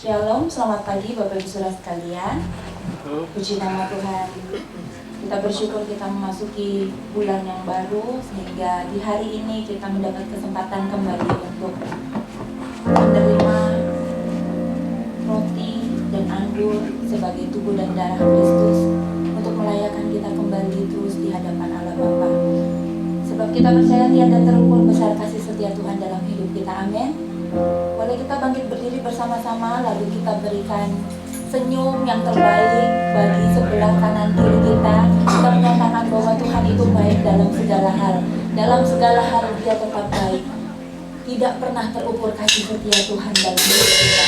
Shalom, selamat pagi Bapak Ibu Saudara sekalian. Puji nama Tuhan. Kita bersyukur kita memasuki bulan yang baru, sehingga di hari ini kita mendapat kesempatan kembali untuk menerima roti dan anggur sebagai tubuh dan darah Kristus, untuk melayakan kita kembali terus di hadapan Allah Bapa. Sebab kita percaya tiada terukur besar kasih setia Tuhan dalam hidup kita. Amin. Boleh kita bangkit berdiri bersama-sama, lalu kita berikan senyum yang terbaik bagi sebelah kanan kiri kita. Kita menyatakan bahwa Tuhan itu baik dalam segala hal. Dalam segala hal Dia tetap baik. Tidak pernah terukur kasih setia Tuhan dalam hidup kita.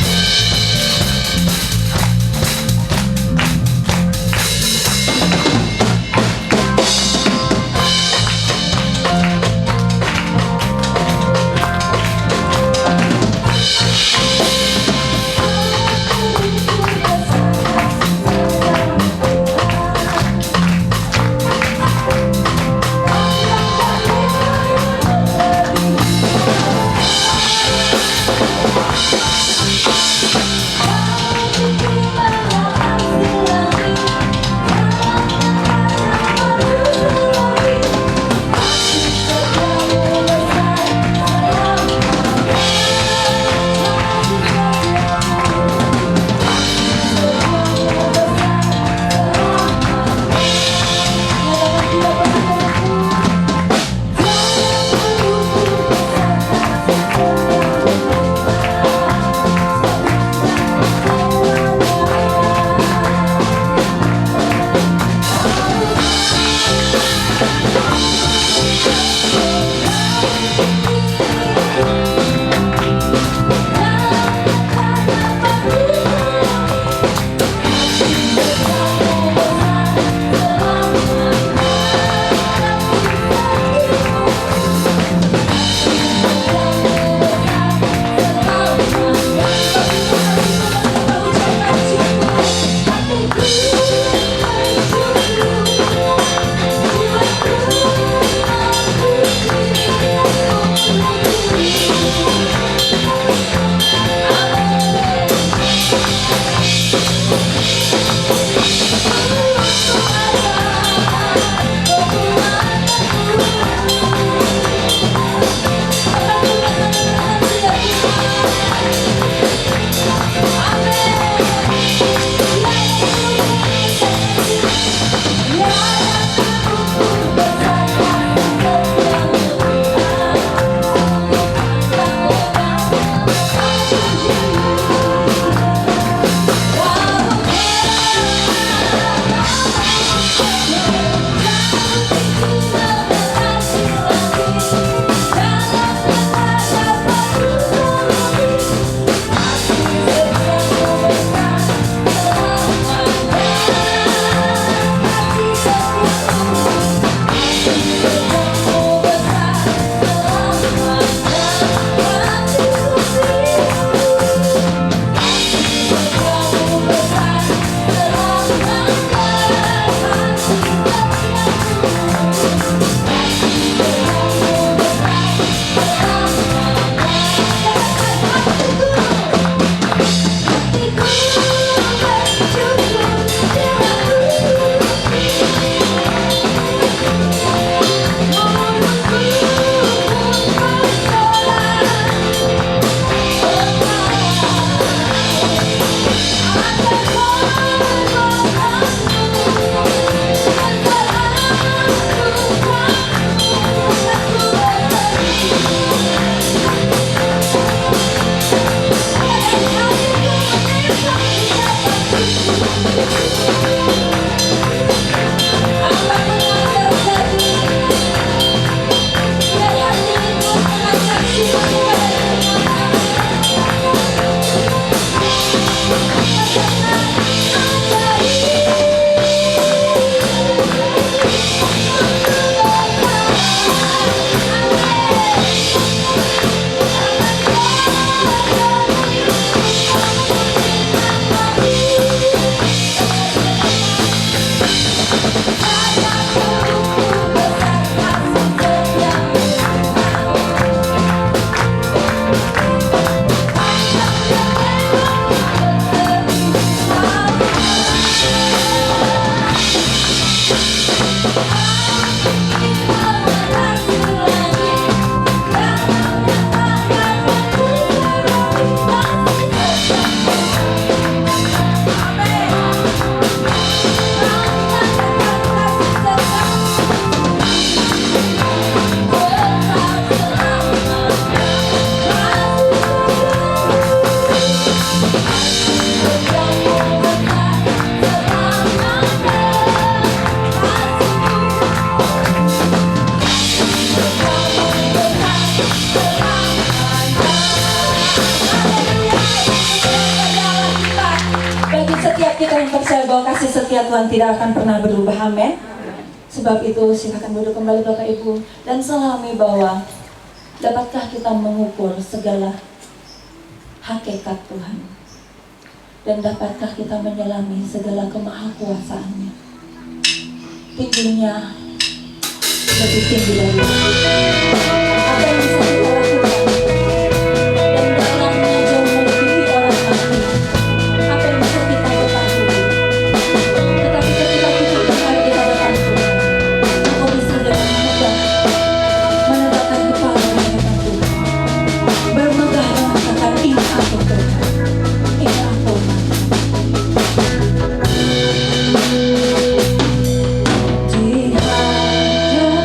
kita yang percaya bahwa kasih setia Tuhan tidak akan pernah berubah, amin. Sebab itu silakan duduk kembali Bapak Ibu dan selami bahwa dapatkah kita mengukur segala hakikat Tuhan, dan dapatkah kita menyelami segala kemahakuasaannya. Tingginya lebih tinggi dari itu. Apa yang bisa kita lakukan, dan dalamnya jauh melebihi orang lain. Apa yang bisa kita ketahui, tetapi ketika kita kembali di hadapan Tuhan, engkau bisa dengan mudah menegakkan kepala di hadapan Tuhan, bermegah dan mengatakan, ini aku Tuhan, ini aku. Di hadapan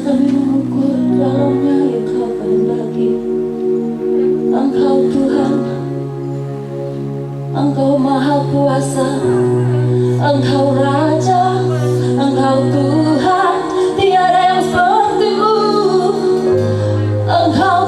Kami mengukur dalamnya yang Kau kehendaki. Engkau Tuhan, Engkau Maha Kuasa, Engkau Raja, Engkau Tuhan, tiada yang seperti-Mu. Engkau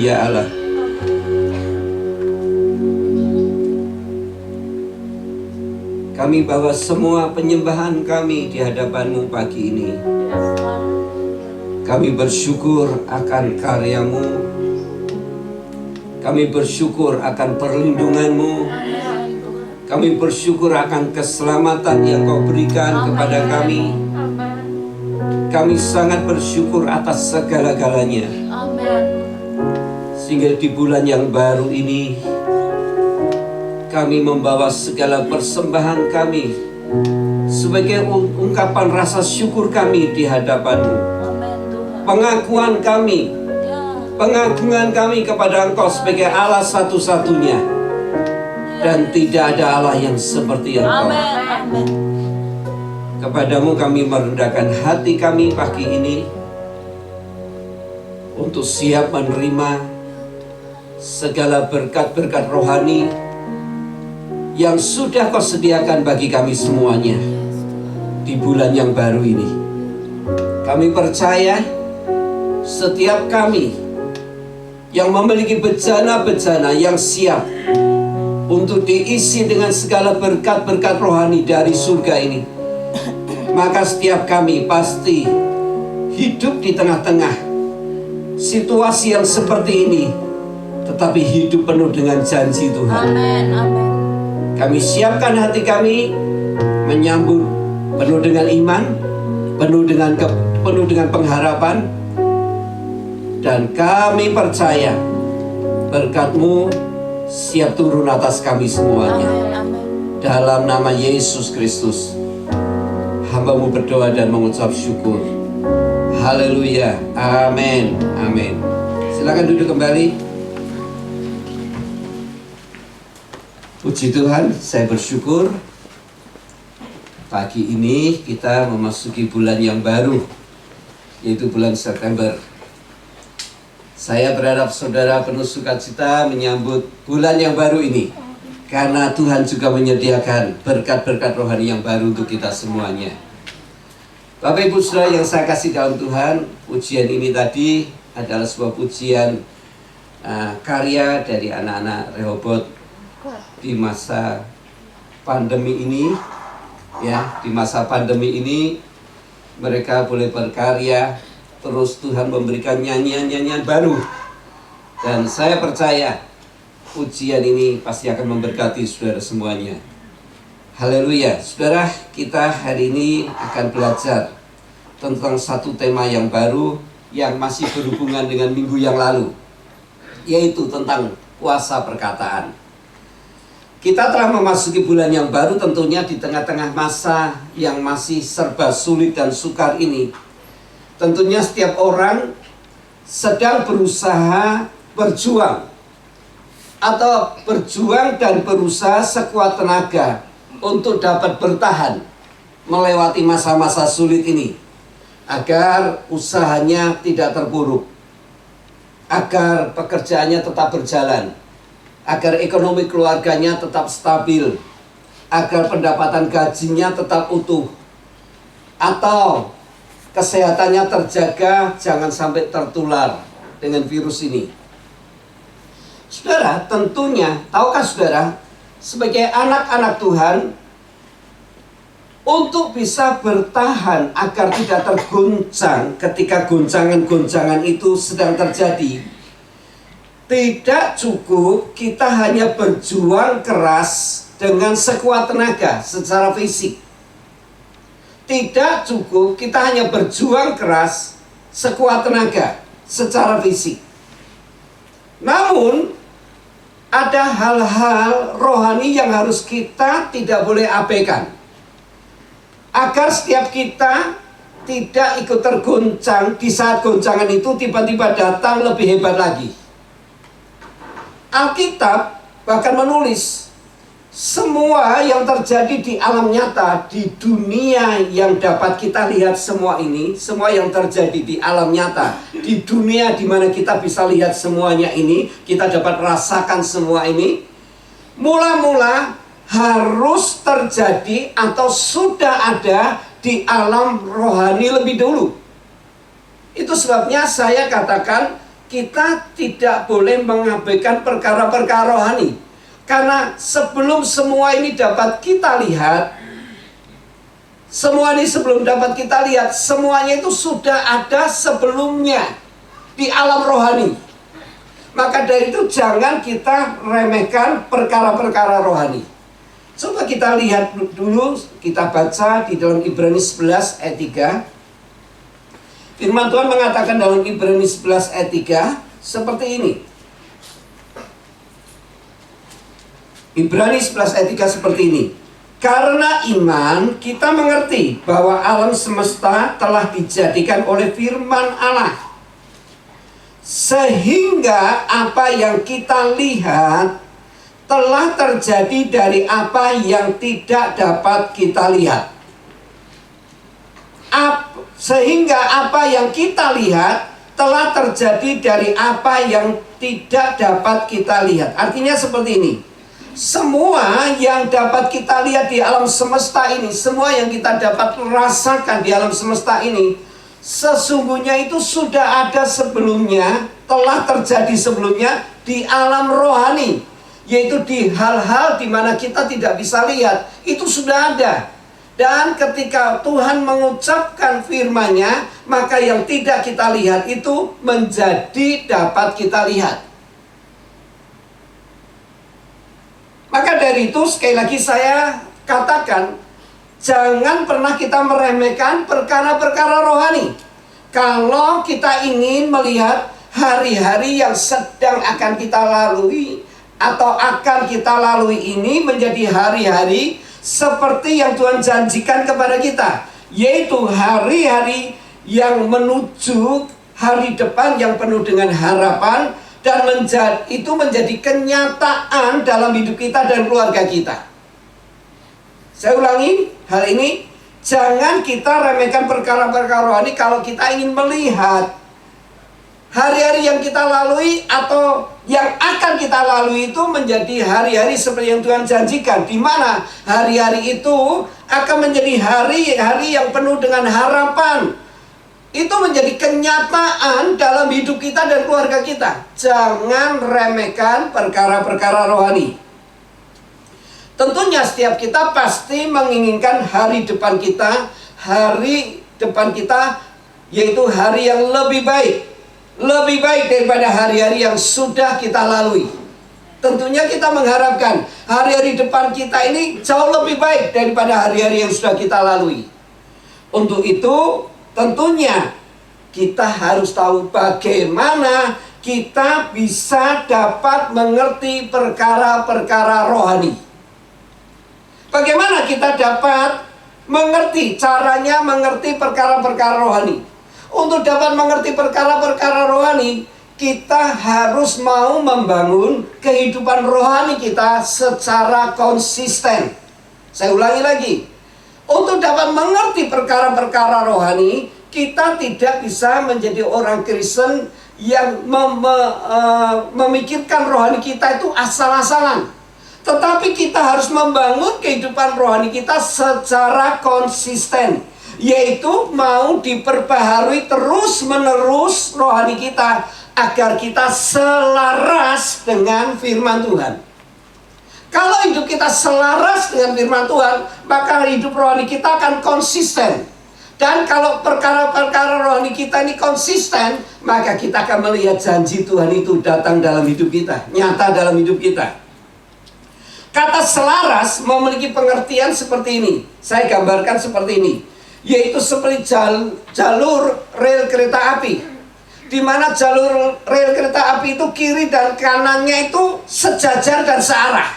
ya Allah. Kami bawa semua penyembahan kami di hadapan-Mu pagi ini. Kami bersyukur akan karya-Mu. Kami bersyukur akan perlindungan-Mu. Kami bersyukur akan keselamatan yang Kau berikan kepada kami. Kami sangat bersyukur atas segala-galanya. Sehingga di bulan yang baru ini, kami membawa segala persembahan kami sebagai ungkapan rasa syukur kami di hadapan-Mu. Pengakuan kami, pengagungan kami kepada Engkau sebagai Allah satu-satunya, dan tidak ada Allah yang seperti Engkau. Kepadamu kami merendahkan hati kami pagi ini untuk siap menerima segala berkat-berkat rohani yang sudah Kau sediakan bagi kami semuanya di bulan yang baru ini. Kami percaya setiap kami yang memiliki bejana-bejana yang siap untuk diisi dengan segala berkat-berkat rohani dari surga ini, maka setiap kami pasti hidup di tengah-tengah situasi yang seperti ini, tetapi hidup penuh dengan janji Tuhan. Amin, amin. Kami siapkan hati kami menyambut penuh dengan iman, penuh dengan pengharapan, dan kami percaya Berkat-Mu siap turun atas kami semuanya. Dalam nama Yesus Kristus, hamba-Mu berdoa dan mengucap syukur. Haleluya. Amin. Amin. Silakan duduk kembali. Puji Tuhan, saya bersyukur pagi ini kita memasuki bulan yang baru, yaitu bulan September. Saya berharap saudara penuh sukacita menyambut bulan yang baru ini, karena Tuhan juga menyediakan berkat-berkat rohani yang baru untuk kita semuanya. Bapak Ibu Saudara yang saya kasih dalam Tuhan, pujian ini tadi adalah sebuah pujian karya dari anak-anak Rehoboth di masa pandemi ini. Ya, di masa pandemi ini mereka boleh berkarya, terus Tuhan memberikan nyanyian-nyanyian baru. Dan saya percaya pujian ini pasti akan memberkati saudara semuanya. Haleluya. Saudara, kita hari ini akan belajar tentang satu tema yang baru yang masih berhubungan dengan minggu yang lalu, yaitu tentang kuasa perkataan. Kita telah memasuki bulan yang baru, tentunya di tengah-tengah masa yang masih serba sulit dan sukar ini. Tentunya setiap orang sedang berusaha berjuang, atau berjuang dan berusaha sekuat tenaga untuk dapat bertahan melewati masa-masa sulit ini, agar usahanya tidak terpuruk, agar pekerjaannya tetap berjalan, agar ekonomi keluarganya tetap stabil, agar pendapatan gajinya tetap utuh, atau kesehatannya terjaga, jangan sampai tertular dengan virus ini. Saudara, tentunya, tahukah saudara, sebagai anak-anak Tuhan, untuk bisa bertahan agar tidak terguncang ketika goncangan-goncangan itu sedang terjadi, tidak cukup kita hanya berjuang keras dengan sekuat tenaga secara fisik. Tidak cukup kita hanya berjuang keras sekuat tenaga secara fisik. Namun, ada hal-hal rohani yang harus kita tidak boleh abaikan, agar setiap kita tidak ikut tergoncang di saat goncangan itu tiba-tiba datang lebih hebat lagi. Alkitab bahkan menulis semua yang terjadi di alam nyata, di dunia yang dapat kita lihat semua ini, semua yang terjadi di alam nyata, di dunia di mana kita bisa lihat semuanya ini, kita dapat rasakan semua ini, mula-mula harus terjadi atau sudah ada di alam rohani lebih dulu. Itu sebabnya saya katakan kita tidak boleh mengabaikan perkara-perkara rohani. Karena sebelum semua ini dapat kita lihat, semua ini sebelum dapat kita lihat, semuanya itu sudah ada sebelumnya di alam rohani. Maka dari itu jangan kita remehkan perkara-perkara rohani. Coba kita lihat dulu, kita baca di dalam Ibrani 11 ayat 3. Firman Tuhan mengatakan dalam Ibrani 11 ayat 3 seperti ini. Ibrani 11 ayat 3 seperti ini. Karena iman kita mengerti bahwa alam semesta telah dijadikan oleh firman Allah, sehingga apa yang kita lihat telah terjadi dari apa yang tidak dapat kita lihat. Sehingga apa yang kita lihat telah terjadi dari apa yang tidak dapat kita lihat. Artinya seperti ini. Semua yang dapat kita lihat di alam semesta ini, semua yang kita dapat rasakan di alam semesta ini, sesungguhnya itu sudah ada sebelumnya, telah terjadi sebelumnya di alam rohani, yaitu di hal-hal di mana kita tidak bisa lihat, itu sudah ada. Dan ketika Tuhan mengucapkan firman-Nya, maka yang tidak kita lihat itu menjadi dapat kita lihat. Maka dari itu sekali lagi saya katakan, jangan pernah kita meremehkan perkara-perkara rohani. Kalau kita ingin melihat hari-hari yang sedang akan kita lalui atau akan kita lalui ini menjadi hari-hari seperti yang Tuhan janjikan kepada kita, yaitu hari-hari yang menuju hari depan yang penuh dengan harapan, dan itu menjadi kenyataan dalam hidup kita dan keluarga kita. Saya ulangi hal ini, jangan kita remehkan perkara-perkara rohani kalau kita ingin melihat hari-hari yang kita lalui atau yang akan kita lalui itu menjadi hari-hari seperti yang Tuhan janjikan, di mana hari-hari itu akan menjadi hari-hari yang penuh dengan harapan. Itu menjadi kenyataan dalam hidup kita dan keluarga kita. Jangan remehkan perkara-perkara rohani. Tentunya setiap kita pasti menginginkan hari depan kita yaitu hari yang lebih baik. Lebih baik daripada hari-hari yang sudah kita lalui. Tentunya kita mengharapkan hari-hari depan kita ini jauh lebih baik daripada hari-hari yang sudah kita lalui. Untuk itu, tentunya kita harus tahu bagaimana kita bisa dapat mengerti perkara-perkara rohani. Bagaimana kita dapat mengerti caranya mengerti perkara-perkara rohani. Untuk dapat mengerti perkara-perkara rohani, kita harus mau membangun kehidupan rohani kita secara konsisten. Saya ulangi lagi. Untuk dapat mengerti perkara-perkara rohani, kita tidak bisa menjadi orang Kristen yang memikirkan rohani kita itu asal-asalan. Tetapi kita harus membangun kehidupan rohani kita secara konsisten, yaitu mau diperbaharui terus-menerus rohani kita agar kita selaras dengan firman Tuhan. Kalau hidup kita selaras dengan firman Tuhan, maka hidup rohani kita akan konsisten. Dan kalau perkara-perkara rohani kita ini konsisten, maka kita akan melihat janji Tuhan itu datang dalam hidup kita, nyata dalam hidup kita. Kata selaras memiliki pengertian seperti ini. Saya gambarkan seperti ini, yaitu seperti jalur rel kereta api, di mana jalur rel kereta api itu kiri dan kanannya itu sejajar dan searah.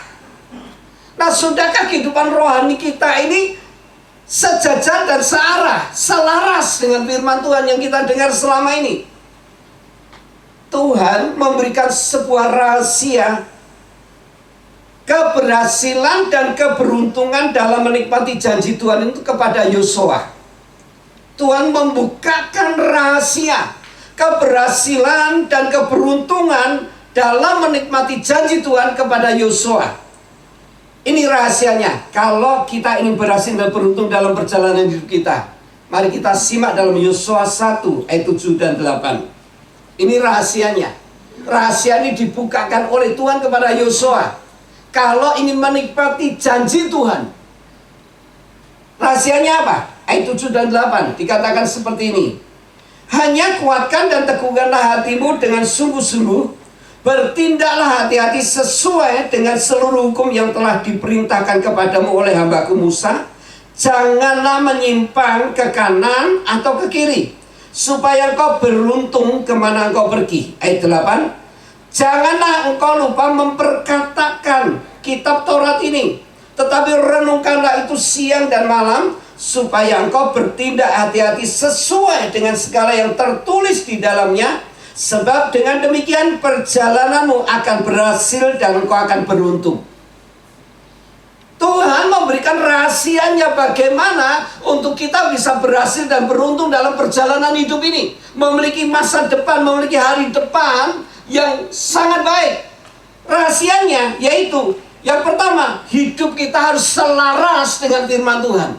Nah, sudahkah kehidupan rohani kita ini sejajar dan searah, selaras dengan firman Tuhan yang kita dengar selama ini? Tuhan memberikan sebuah rahasia keberhasilan dan keberuntungan dalam menikmati janji Tuhan itu kepada Yosua. Tuhan membukakan rahasia keberhasilan dan keberuntungan dalam menikmati janji Tuhan kepada Yosua. Ini rahasianya. Kalau kita ingin berhasil dan beruntung dalam perjalanan hidup kita, mari kita simak dalam Yosua 1 ayat 7 dan 8. Ini rahasianya. Rahasia ini dibukakan oleh Tuhan kepada Yosua. Kalau ingin menikmati janji Tuhan, rahasianya apa? Ayat 7 dan 8 dikatakan seperti ini. Hanya kuatkan dan teguhkanlah hatimu dengan sungguh-sungguh, bertindaklah hati-hati sesuai dengan seluruh hukum yang telah diperintahkan kepadamu oleh hambaku Musa. Janganlah menyimpang ke kanan atau ke kiri, supaya engkau beruntung kemana engkau pergi. Ayat 8. Janganlah engkau lupa memperkatakan kitab Taurat ini, tetapi renungkanlah itu siang dan malam, supaya engkau bertindak hati-hati sesuai dengan segala yang tertulis di dalamnya. Sebab dengan demikian perjalananmu akan berhasil dan engkau akan beruntung. Tuhan memberikan rahasianya bagaimana untuk kita bisa berhasil dan beruntung dalam perjalanan hidup ini, memiliki masa depan, memiliki hari depan yang sangat baik. Rahasianya yaitu, yang pertama, hidup kita harus selaras dengan firman Tuhan.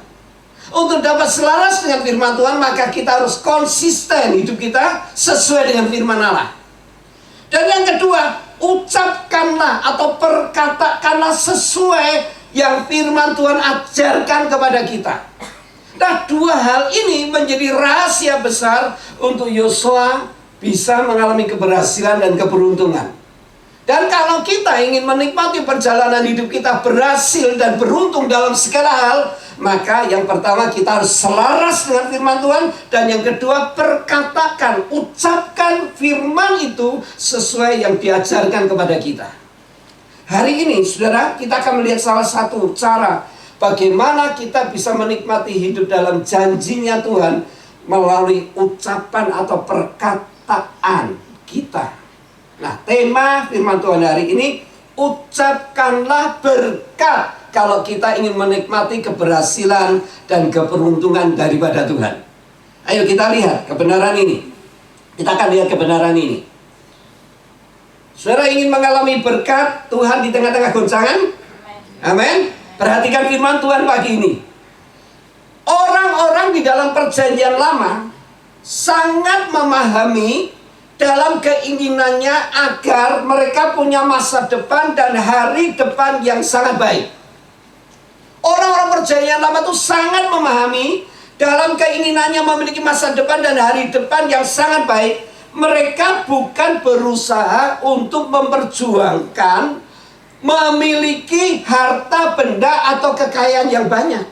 Untuk dapat selaras dengan firman Tuhan, maka kita harus konsisten hidup kita sesuai dengan firman Allah. Dan yang kedua, ucapkanlah atau perkatakanlah sesuai yang firman Tuhan ajarkan kepada kita. Nah, dua hal ini menjadi rahasia besar untuk Yosua bisa mengalami keberhasilan dan keberuntungan. Dan kalau kita ingin menikmati perjalanan hidup kita berhasil dan beruntung dalam segala hal, maka yang pertama kita harus selaras dengan firman Tuhan. Dan yang kedua, perkatakan, ucapkan firman itu sesuai yang diajarkan kepada kita. Hari ini, saudara, kita akan melihat salah satu cara bagaimana kita bisa menikmati hidup dalam janjinya Tuhan melalui ucapan atau perkataan kita. Nah, tema firman Tuhan hari ini, ucapkanlah berkat kalau kita ingin menikmati keberhasilan dan keberuntungan daripada Tuhan. Ayo kita lihat kebenaran ini. Kita akan lihat kebenaran ini. Saudara ingin mengalami berkat Tuhan di tengah-tengah goncangan? Amin. Perhatikan firman Tuhan pagi ini. Orang-orang di dalam perjanjian lama sangat memahami dalam keinginannya agar mereka punya masa depan dan hari depan yang sangat baik. Orang-orang perjanjian lama itu sangat memahami dalam keinginannya memiliki masa depan dan hari depan yang sangat baik. Mereka bukan berusaha untuk memperjuangkan memiliki harta benda atau kekayaan yang banyak.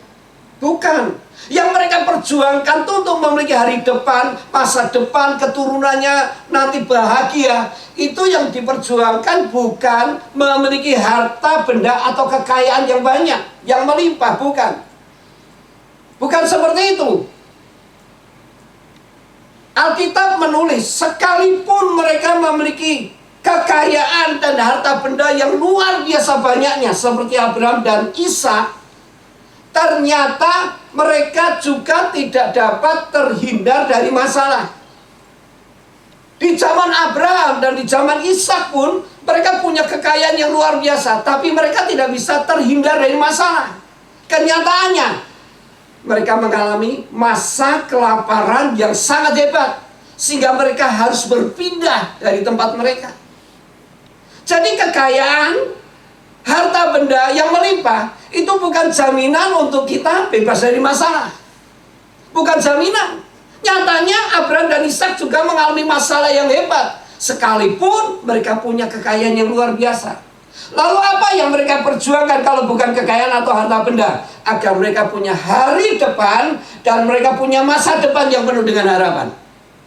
Bukan. Yang mereka perjuangkan itu untuk memiliki hari depan, masa depan, keturunannya nanti bahagia. Itu yang diperjuangkan, bukan memiliki harta benda atau kekayaan yang banyak, yang melimpah, bukan. Bukan seperti itu. Alkitab menulis, sekalipun mereka memiliki kekayaan dan harta benda yang luar biasa banyaknya seperti Abraham dan Ishak, ternyata mereka juga tidak dapat terhindar dari masalah. Di zaman Abraham dan di zaman Ishak pun mereka punya kekayaan yang luar biasa, tapi mereka tidak bisa terhindar dari masalah. Kenyataannya, mereka mengalami masa kelaparan yang sangat hebat, sehingga mereka harus berpindah dari tempat mereka. Jadi kekayaan, harta benda yang melimpah itu bukan jaminan untuk kita bebas dari masalah. Bukan jaminan. Nyatanya Abraham dan Ishak juga mengalami masalah yang hebat, sekalipun mereka punya kekayaan yang luar biasa. Lalu apa yang mereka perjuangkan kalau bukan kekayaan atau harta benda? Agar mereka punya hari depan dan mereka punya masa depan yang penuh dengan harapan.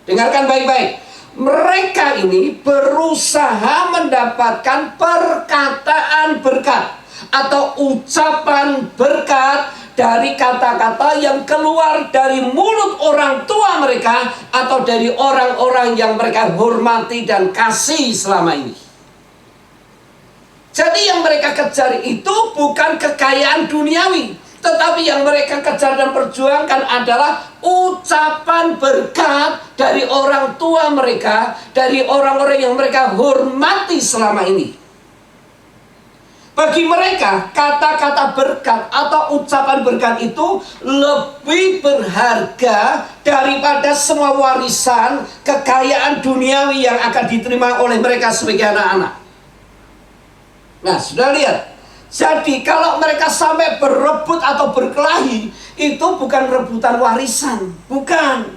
Dengarkan baik-baik. Mereka ini berusaha mendapatkan perkataan berkat atau ucapan berkat dari kata-kata yang keluar dari mulut orang tua mereka atau dari orang-orang yang mereka hormati dan kasih selama ini. Jadi yang mereka kejar itu bukan kekayaan duniawi, tetapi yang mereka kejar dan perjuangkan adalah ucapan berkat dari orang tua mereka, dari orang-orang yang mereka hormati selama ini. Bagi mereka, kata-kata berkat atau ucapan berkat itu lebih berharga daripada semua warisan, kekayaan duniawi yang akan diterima oleh mereka sebagai anak-anak. Nah, sudah lihat. Jadi kalau mereka sampai berebut atau berkelahi, itu bukan rebutan warisan. Bukan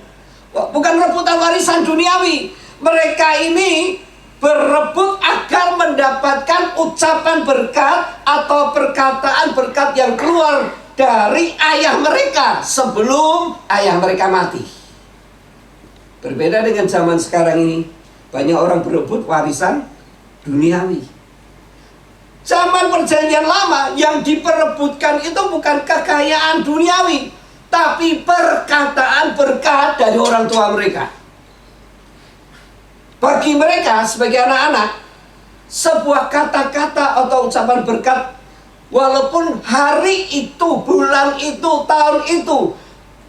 rebutan warisan duniawi. Mereka ini berebut agar mendapatkan ucapan berkat atau perkataan berkat yang keluar dari ayah mereka sebelum ayah mereka mati. Berbeda dengan zaman sekarang ini, banyak orang berebut warisan duniawi. Zaman perjanjian lama yang diperebutkan itu bukan kekayaan duniawi, tapi perkataan berkat dari orang tua mereka. Bagi mereka sebagai anak-anak, sebuah kata-kata atau ucapan berkat, walaupun hari itu, bulan itu, tahun itu,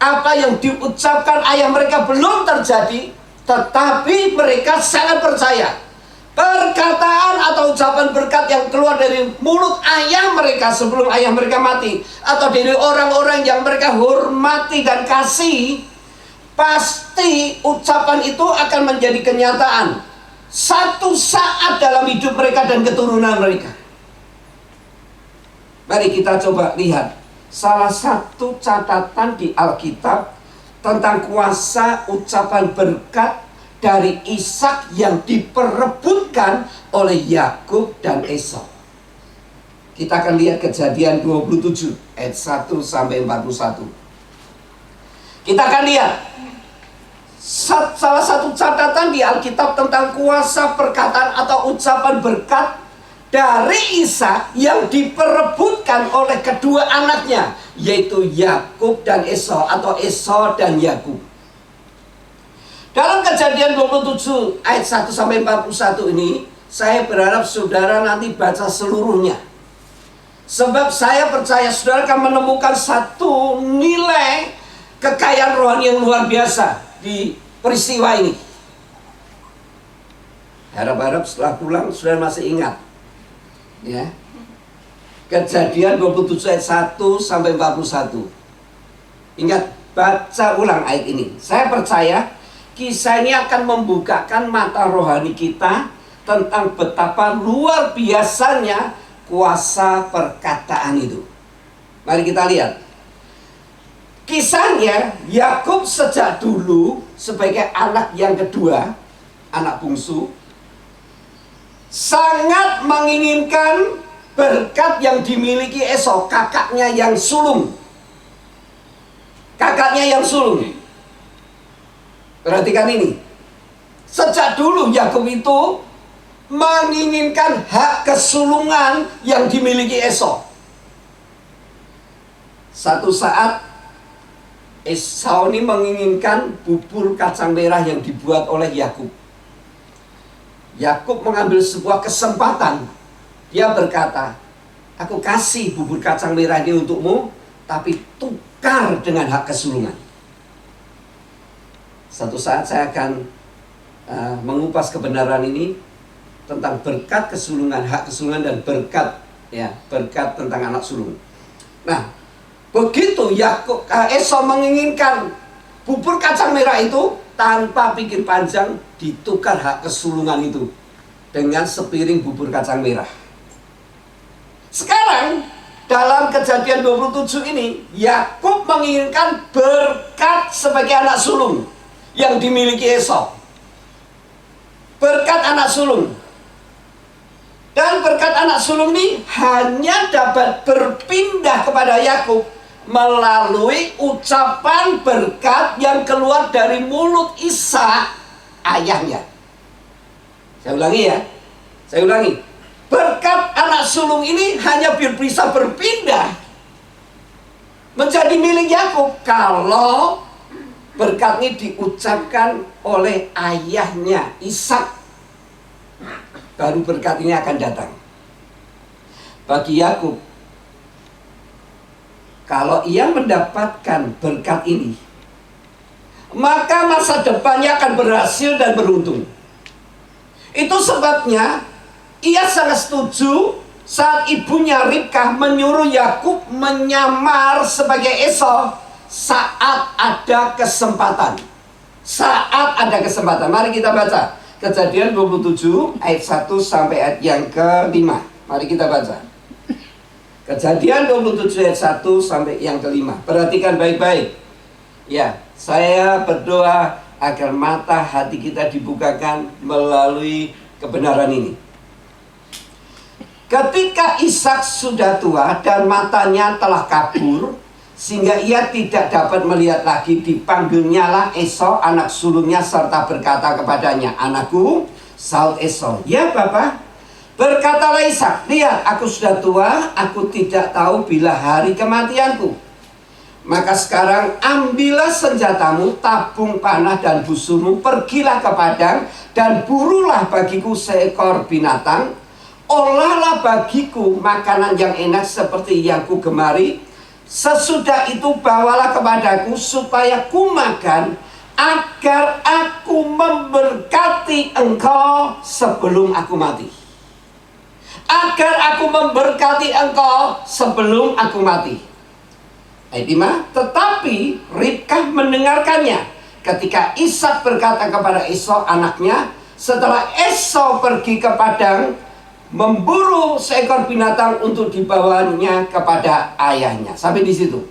apa yang diucapkan ayah mereka belum terjadi, tetapi mereka sangat percaya perkataan atau ucapan berkat yang keluar dari mulut ayah mereka sebelum ayah mereka mati, atau dari orang-orang yang mereka hormati dan kasih, pasti ucapan itu akan menjadi kenyataan satu saat dalam hidup mereka dan keturunan mereka. Mari kita coba lihat salah satu catatan di Alkitab tentang kuasa ucapan berkat dari Ishak yang diperebutkan oleh Yakub dan Esau. Kita akan lihat Kejadian 27 ayat 1 sampai 41. Kita akan lihat salah satu catatan di Alkitab tentang kuasa perkataan atau ucapan berkat dari Ishak yang diperebutkan oleh kedua anaknya, yaitu Yakub dan Esau atau Esau dan Yakub. Dalam Kejadian 27 ayat 1 sampai 41 ini, saya berharap saudara nanti baca seluruhnya. Sebab saya percaya saudara akan menemukan satu nilai kekayaan rohani yang luar biasa di peristiwa ini. Harap-harap setelah pulang saudara masih ingat. Ya. Kejadian 27 ayat 1 sampai 41. Ingat, baca ulang ayat ini. Saya percaya kisah ini akan membukakan mata rohani kita tentang betapa luar biasanya kuasa perkataan itu. Mari kita lihat. Kisahnya, Yakub sejak dulu sebagai anak yang kedua, anak bungsu, sangat menginginkan berkat yang dimiliki Esau, kakaknya yang sulung. Kakaknya yang sulung. Perhatikan ini. Sejak dulu Yakub itu menginginkan hak kesulungan yang dimiliki Esau. Satu saat Esau ini menginginkan bubur kacang merah yang dibuat oleh Yakub. Yakub mengambil sebuah kesempatan. Dia berkata, aku kasih bubur kacang merah ini untukmu, tapi tukar dengan hak kesulungan. Satu saat saya akan mengupas kebenaran ini tentang berkat kesulungan, hak kesulungan, dan berkat tentang anak sulung. Nah, begitu Esau menginginkan bubur kacang merah itu, tanpa pikir panjang ditukar hak kesulungan itu dengan sepiring bubur kacang merah. Sekarang dalam Kejadian 27 ini, Yakub menginginkan berkat sebagai anak sulung yang dimiliki Esau. Berkat anak sulung. Dan berkat anak sulung ini hanya dapat berpindah kepada Yakub melalui ucapan berkat yang keluar dari mulut Ishak, ayahnya. Saya ulangi ya. Saya ulangi. Berkat anak sulung ini hanya bisa berpindah menjadi milik Yakub kalau berkat ini diucapkan oleh ayahnya Ishak. Baru berkat ini akan datang. Bagi Yakub, kalau ia mendapatkan berkat ini, maka masa depannya akan berhasil dan beruntung. Itu sebabnya ia sangat setuju saat ibunya Ribkah menyuruh Yakub menyamar sebagai Esau saat ada kesempatan. Saat ada kesempatan. Mari kita baca Kejadian 27 ayat 1 sampai ayat yang ke-5. Mari kita baca. Kejadian 27 ayat 1 sampai yang ke-5. Perhatikan baik-baik. Ya, saya berdoa agar mata hati kita dibukakan melalui kebenaran ini. Ketika Ishak sudah tua dan matanya telah kabur, sehingga ia tidak dapat melihat lagi, dipanggilnya lah Esau anak sulungnya serta berkata kepadanya, anakku, sahut Esau, ya Bapa. Berkatalah Ishak, lihat aku sudah tua, aku tidak tahu bila hari kematianku. Maka sekarang ambillah senjatamu, tabung panah dan busurmu, pergilah ke padang dan burulah bagiku seekor binatang. Olahlah bagiku makanan yang enak seperti yang ku gemari. Sesudah itu bawalah kepadaku supaya ku makan, agar aku memberkati engkau sebelum aku mati. Agar aku memberkati engkau sebelum aku mati. Ayat 5. Tetapi Ribkah mendengarkannya ketika Ishak berkata kepada Esau anaknya, setelah Esau pergi ke padang memburu seekor binatang untuk dibawanya kepada ayahnya. Sampai di situ.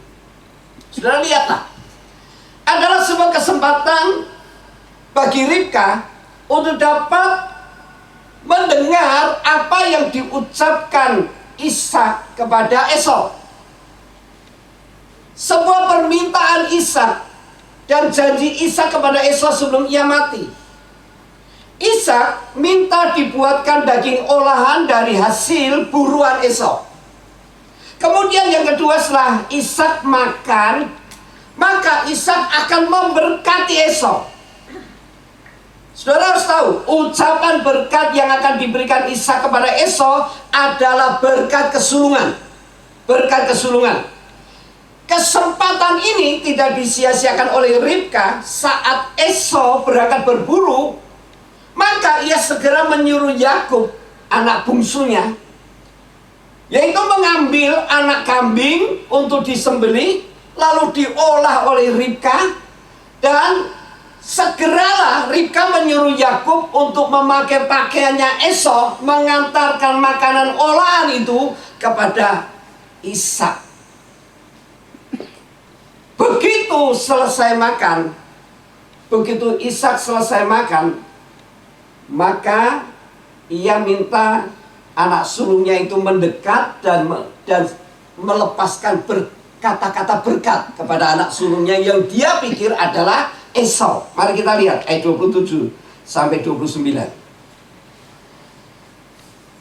Saudara lihatlah. Adalah sebuah kesempatan bagi Ribkah untuk dapat mendengar apa yang diucapkan Ishak kepada Esau. Sebuah permintaan Ishak dan janji Ishak kepada Esau sebelum ia mati. Ishak minta dibuatkan daging olahan dari hasil buruan Esau. Kemudian yang kedua, setelah Ishak makan, maka Ishak akan memberkati Esau. Saudara harus tahu, ucapan berkat yang akan diberikan Ishak kepada Esau adalah berkat kesulungan. Berkat kesulungan. Kesempatan ini tidak disia-siakan oleh Ribka saat Esau berangkat berburu. Maka ia segera menyuruh Yakub, anak bungsunya, yaitu mengambil anak kambing untuk disembelih, lalu diolah oleh Ribka. Dan segeralah Ribka menyuruh Yakub untuk memakai pakaiannya Esau, mengantarkan makanan olahan itu kepada Ishak. Begitu selesai makan, begitu Ishak selesai makan, maka ia minta anak sulungnya itu mendekat dan melepaskan kata-kata berkat kepada anak sulungnya yang dia pikir adalah Esau. Mari kita lihat ayat 27 sampai 29.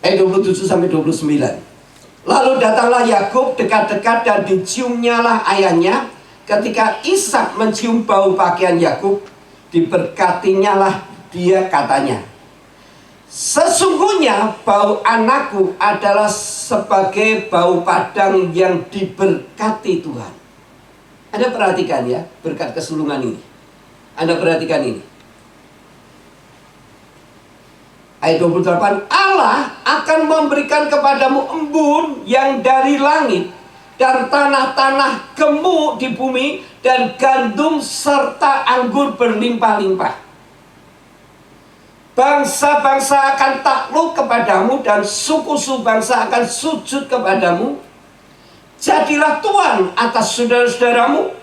Ayat 27 sampai 29. Lalu datanglah Yakub dekat-dekat dan diciumnyalah ayahnya. Ketika Ishak mencium bau pakaian Yakub, diberkatinyalah dia, katanya, sesungguhnya bau anakku adalah sebagai bau padang yang diberkati Tuhan. Anda perhatikan ya, berkat kesulungan ini. Anda perhatikan ini. Ayat 28, Allah akan memberikan kepadamu embun yang dari langit, dan tanah-tanah gemuk di bumi, dan gandum serta anggur berlimpah-limpah. Bangsa-bangsa akan takluk kepadamu, dan suku-suku bangsa akan sujud kepadamu. Jadilah tuan atas saudara-saudaramu,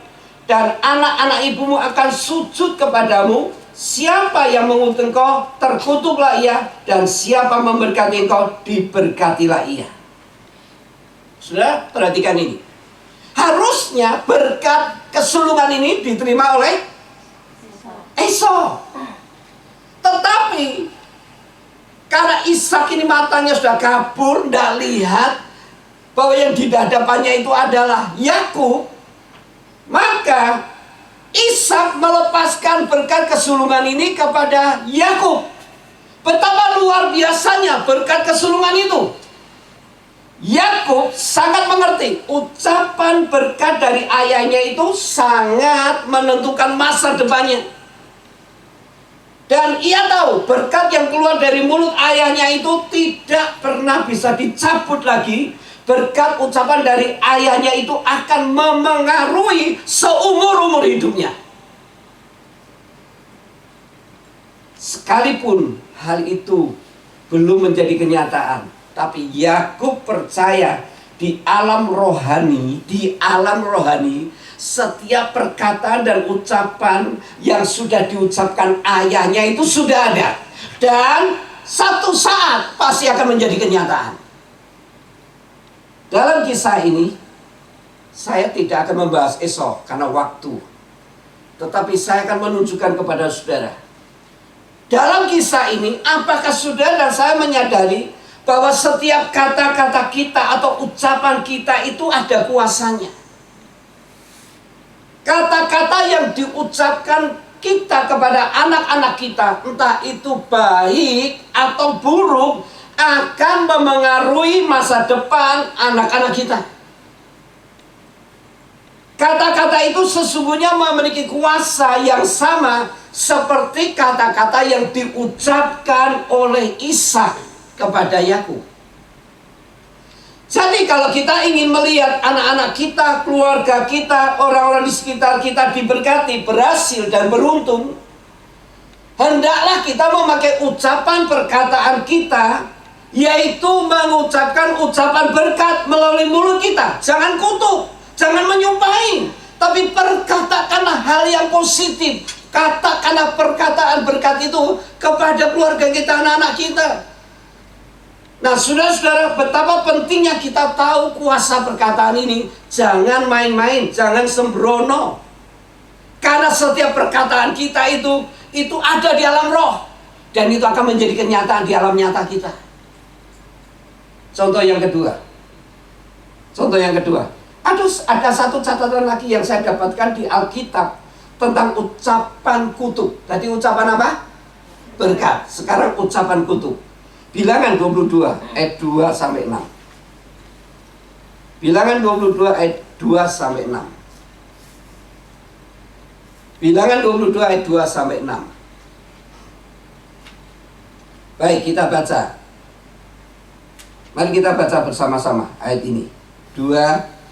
dan anak-anak ibumu akan sujud kepadamu. Siapa yang mengutuk engkau, terkutuklah ia, dan siapa memberkati engkau, diberkatilah ia. Sudah, perhatikan ini. Harusnya berkat kesulungan ini diterima oleh Esau. Tetapi karena Ishak ini matanya sudah kabur, tidak lihat bahwa yang di hadapannya itu adalah Yakub, maka Ishak melepaskan berkat kesulungan ini kepada Yakub. Betapa luar biasanya berkat kesulungan itu. Yakub sangat mengerti ucapan berkat dari ayahnya itu sangat menentukan masa depannya. Dan ia tahu berkat yang keluar dari mulut ayahnya itu tidak pernah bisa dicabut lagi. Berkat ucapan dari ayahnya itu akan memengaruhi seumur-umur hidupnya. Sekalipun hal itu belum menjadi kenyataan, tapi Yakub percaya di alam rohani, setiap perkataan dan ucapan yang sudah diucapkan ayahnya itu sudah ada. Dan satu saat pasti akan menjadi kenyataan. Dalam kisah ini, saya tidak akan membahas Esau karena waktu. Tetapi saya akan menunjukkan kepada saudara. Dalam kisah ini, apakah saudara dan saya menyadari bahwa setiap kata-kata kita atau ucapan kita itu ada kuasanya. Kata-kata yang diucapkan kita kepada anak-anak kita, entah itu baik atau buruk, akan memengaruhi masa depan anak-anak kita. Kata-kata itu sesungguhnya memiliki kuasa yang sama seperti kata-kata yang diucapkan oleh Ishak kepada Yakub. Jadi kalau kita ingin melihat anak-anak kita, keluarga kita, orang-orang di sekitar kita diberkati, berhasil dan beruntung, hendaklah kita memakai ucapan perkataan kita, yaitu mengucapkan ucapan berkat melalui mulut kita. Jangan kutuk, jangan menyumpahi, tapi perkatakanlah hal yang positif. Katakanlah perkataan berkat itu kepada keluarga kita, anak-anak kita. Nah, saudara-saudara, betapa pentingnya kita tahu kuasa perkataan ini. Jangan main-main, jangan sembrono. Karena setiap perkataan kita itu ada di alam roh. Dan itu akan menjadi kenyataan di alam nyata kita. Contoh yang kedua. Ada satu catatan lagi yang saya dapatkan di Alkitab tentang ucapan kutub. Tadi ucapan apa? Berkat. Sekarang ucapan kutub. Bilangan 22 ayat 2 sampai 6. Bilangan 22 ayat 2 sampai 6. Bilangan 22 ayat 2 sampai 6. Baik, kita baca. Mari kita baca bersama-sama ayat ini. 2,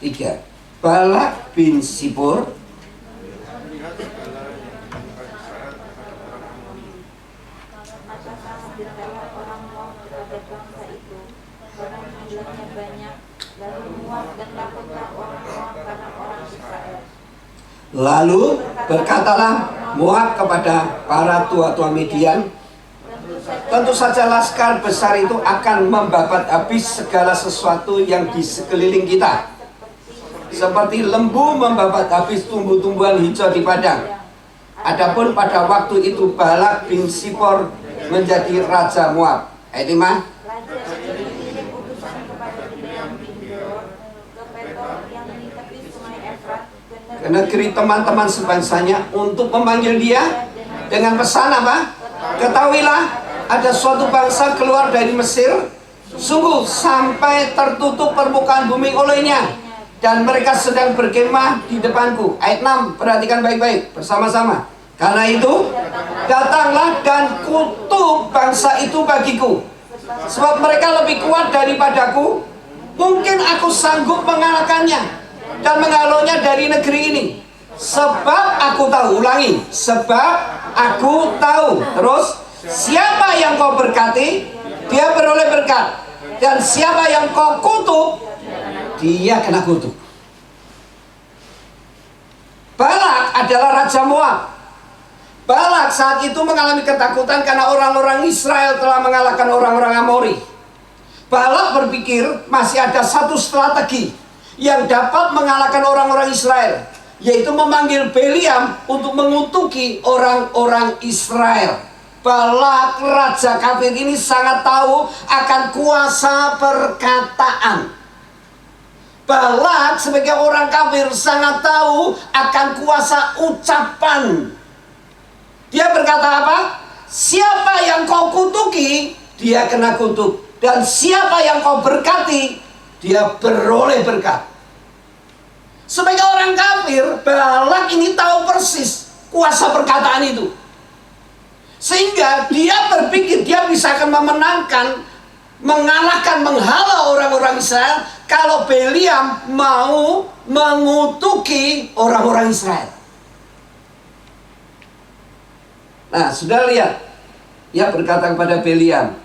3. Balak bin Sipor Lalu berkatalah Moab kepada para tua-tua Midian, tentu saja laskar besar itu akan membabat habis segala sesuatu yang di sekeliling kita, seperti lembu membabat habis tumbuh-tumbuhan hijau di padang. Adapun pada waktu itu Balak bin Sipor menjadi raja Moab. Ayat 5. Ke negeri teman-teman sebangsanya untuk memanggil dia dengan pesan apa? Ketahuilah, ada suatu bangsa keluar dari Mesir, sungguh sampai tertutup permukaan bumi olehnya, dan mereka sedang berkemah di depanku. Ayat 6, perhatikan baik-baik bersama-sama. Karena itu, datanglah dan kutuk bangsa itu bagiku, sebab mereka lebih kuat daripadaku. Mungkin aku sanggup mengalahkannya dan menghalaunya dari negeri ini. Sebab aku tahu, ulangi, sebab aku tahu. Terus, siapa yang kau berkati, dia beroleh berkat. Dan siapa yang kau kutuk, dia kena kutuk. Balak adalah raja Moab. Balak saat itu mengalami ketakutan karena orang-orang Israel telah mengalahkan orang-orang Amori. Balak berpikir masih ada satu strategi yang dapat mengalahkan orang-orang Israel, yaitu memanggil Beliam untuk mengutuki orang-orang Israel. Balak, raja kafir ini sangat tahu akan kuasa perkataan. Balak sebagai orang kafir sangat tahu akan kuasa ucapan. Dia berkata apa? Siapa yang kau kutuki, dia kena kutuk. Dan siapa yang kau berkati, dia beroleh berkat. Sebagai orang kafir, Balak ini tahu persis kuasa perkataan itu. Sehingga dia berpikir dia bisa akan memenangkan, mengalahkan, menghalau orang-orang Israel kalau Beliam mau mengutuki orang-orang Israel. Nah, sudah lihat, dia berkata kepada Beliam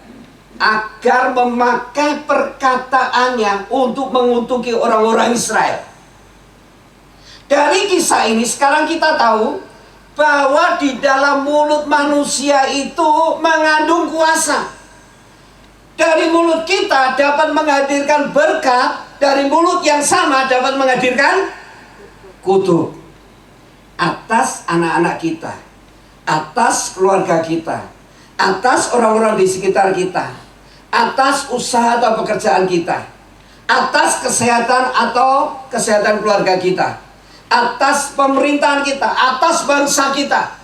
agar memakai perkataannya untuk mengutuki orang-orang Israel. Dari kisah ini sekarang kita tahu bahwa di dalam mulut manusia itu mengandung kuasa. Dari mulut kita dapat menghadirkan berkat, dari mulut yang sama dapat menghadirkan kutuk atas anak-anak kita, atas keluarga kita, atas orang-orang di sekitar kita, atas usaha atau pekerjaan kita, atas kesehatan atau kesehatan keluarga kita, atas pemerintahan kita, atas bangsa kita.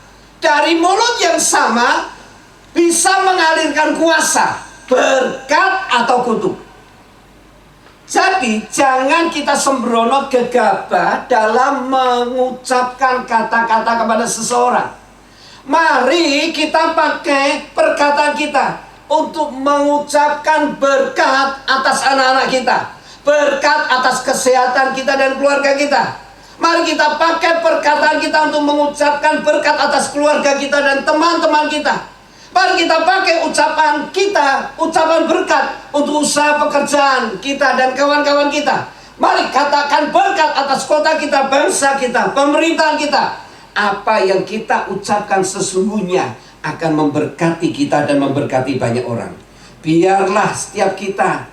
Dari mulut yang sama bisa mengalirkan kuasa, berkat atau kutuk. Jadi jangan kita sembrono gegabah dalam mengucapkan kata-kata kepada seseorang. Mari kita pakai perkataan kita untuk mengucapkan berkat atas anak-anak kita, berkat atas kesehatan kita dan keluarga kita. Mari kita pakai perkataan kita untuk mengucapkan berkat atas keluarga kita dan teman-teman kita. Mari kita pakai ucapan kita, ucapan berkat untuk usaha pekerjaan kita dan kawan-kawan kita. Mari katakan berkat atas kota kita, bangsa kita, pemerintahan kita. Apa yang kita ucapkan sesungguhnya akan memberkati kita dan memberkati banyak orang. biarlah setiap kita,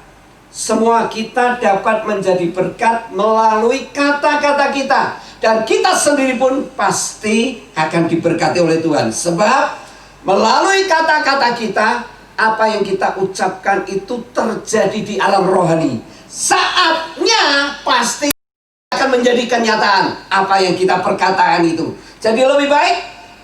semua kita dapat menjadi berkat melalui kata-kata kita. Dan kita sendiri pun pasti akan diberkati oleh Tuhan. Sebab melalui kata-kata kita, apa yang kita ucapkan itu terjadi di alam rohani. Saatnya pasti akan menjadi kenyataan apa yang kita perkatakan itu. Jadi lebih baik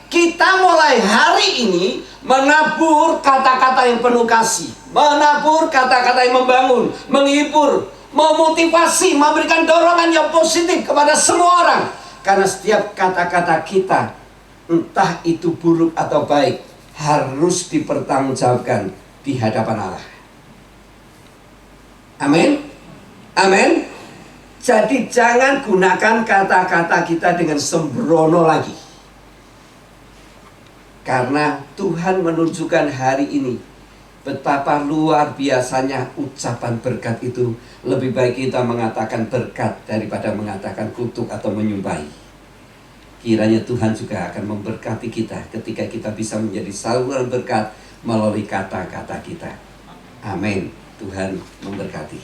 kita mulai hari ini menabur kata-kata yang penuh kasih, menabur kata-kata yang membangun, menghibur, memotivasi, memberikan dorongan yang positif kepada semua orang. Karena setiap kata-kata kita, entah itu buruk atau baik, harus dipertanggungjawabkan di hadapan Allah. Amin. Amin. Jadi jangan gunakan kata-kata kita dengan sembrono lagi. Karena Tuhan menunjukkan hari ini betapa luar biasanya ucapan berkat itu. Lebih baik kita mengatakan berkat daripada mengatakan kutuk atau menyumpahi. Kiranya Tuhan juga akan memberkati kita ketika kita bisa menjadi saluran berkat melalui kata-kata kita. Amin. Tuhan memberkati.